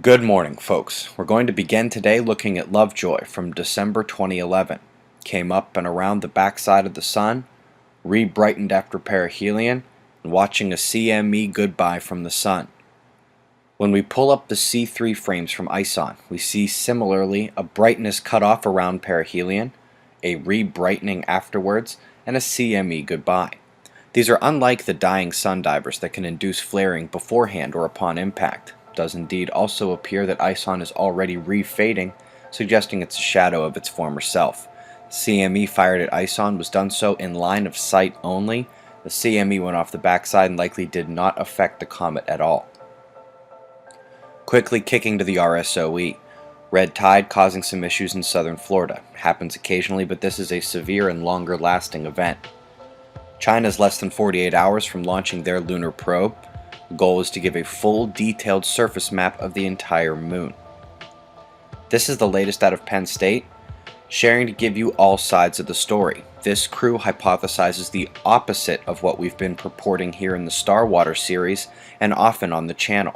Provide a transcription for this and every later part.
Good morning, folks. We're going to begin today looking at Lovejoy from December 2011. Came up and around the backside of the sun, re-brightened after perihelion, and watching a CME goodbye from the sun. When we pull up the C3 frames from ISON, we see similarly a brightness cutoff around perihelion, a re-brightening afterwards, and a CME goodbye. These are unlike the dying sun divers that can induce flaring beforehand or upon impact. It does indeed also appear that ISON is already re-fading, suggesting it's a shadow of its former self. The CME fired at ISON was done so in line of sight only. The CME went off the backside and likely did not affect the comet at all. Quickly kicking to the RSOE. Red tide causing some issues in southern Florida. Happens occasionally, but this is a severe and longer lasting event. China is less than 48 hours from launching their lunar probe. The goal is to give a full, detailed surface map of the entire moon. This is the latest out of Penn State, sharing to give you all sides of the story. This crew hypothesizes the opposite of what we've been purporting here in the Starwater series and often on the channel.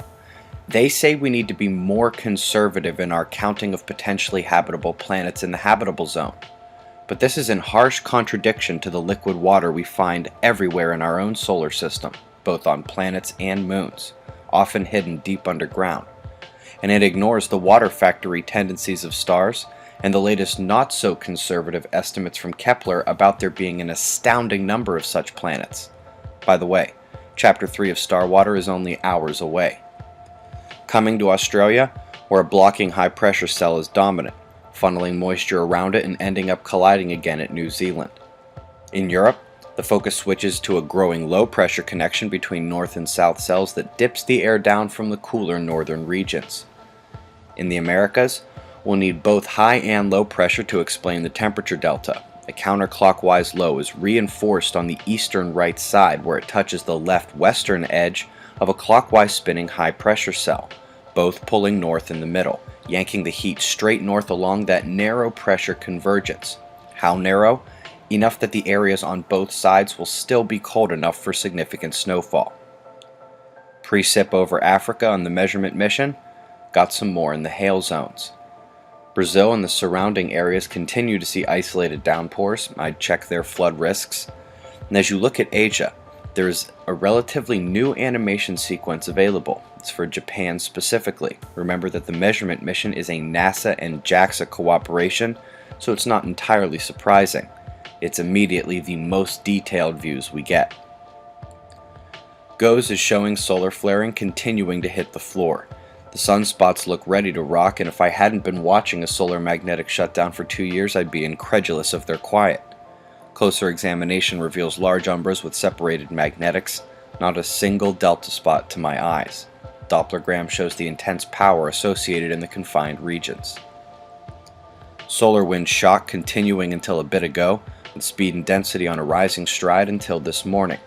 They say we need to be more conservative in our counting of potentially habitable planets in the habitable zone. But this is in harsh contradiction to the liquid water we find everywhere in our own solar system, both on planets and moons, often hidden deep underground. And it ignores the water factory tendencies of stars and the latest not-so-conservative estimates from Kepler about there being an astounding number of such planets. By the way, Chapter 3 of Starwater is only hours away. Coming to Australia, where a blocking high-pressure cell is dominant, funneling moisture around it and ending up colliding again at New Zealand. In Europe, the focus switches to a growing low-pressure connection between north and south cells that dips the air down from the cooler northern regions. In the Americas, we'll need both high and low pressure to explain the temperature delta. A counterclockwise low is reinforced on the eastern right side where it touches the left western edge of a clockwise spinning high-pressure cell, both pulling north in the middle, yanking the heat straight north along that narrow pressure convergence. How narrow? Enough that the areas on both sides will still be cold enough for significant snowfall. Precip over Africa on the measurement mission, got some more in the hail zones. Brazil and the surrounding areas continue to see isolated downpours. I'd check their flood risks. And as you look at Asia, there is a relatively new animation sequence available. It's for Japan specifically. Remember that the measurement mission is a NASA and JAXA cooperation, so it's not entirely surprising. It's immediately the most detailed views we get. GOES is showing solar flaring continuing to hit the floor. The sunspots look ready to rock, and if I hadn't been watching a solar magnetic shutdown for 2 years, I'd be incredulous of their quiet. Closer examination reveals large umbras with separated magnetics, not a single delta spot to my eyes. Dopplergram shows the intense power associated in the confined regions. Solar wind shock continuing until a bit ago, with speed and density on a rising stride until this morning.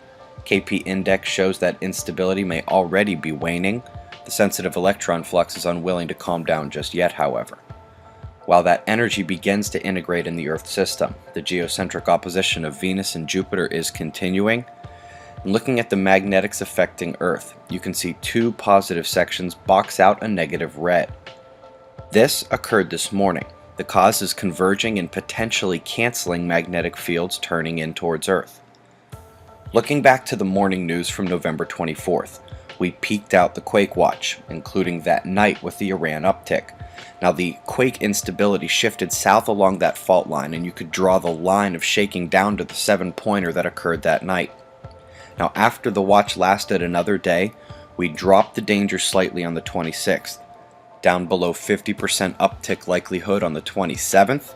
KP index shows that instability may already be waning. The sensitive electron flux is unwilling to calm down just yet, however. While that energy begins to integrate in the Earth system, the geocentric opposition of Venus and Jupiter is continuing. And looking at the magnetics affecting Earth, you can see two positive sections box out a negative red. This occurred this morning. The cause is converging and potentially canceling magnetic fields turning in towards Earth. Looking back to the morning news from November 24th, we peaked out the quake watch, including that night with the Iran uptick. Now the quake instability shifted south along that fault line, and you could draw the line of shaking down to the 7-pointer that occurred that night. Now after the watch lasted another day, we dropped the danger slightly on the 26th, down below 50% uptick likelihood on the 27th.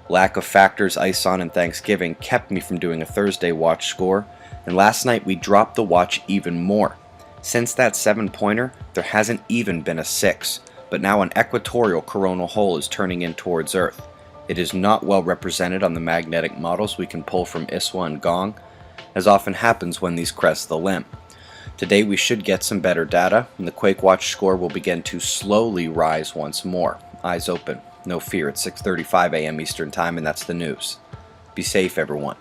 Lack of factors, ISON, and Thanksgiving kept me from doing a Thursday watch score, and last night we dropped the watch even more. Since that 7-pointer, there hasn't even been a 6, but now an equatorial coronal hole is turning in towards Earth. It is not well represented on the magnetic models we can pull from ISWA and GONG, as often happens when these crest the limb. Today we should get some better data, and the Quake Watch score will begin to slowly rise once more. Eyes open. No fear, it's 6:35 a.m. Eastern Time, and that's the news. Be safe, everyone.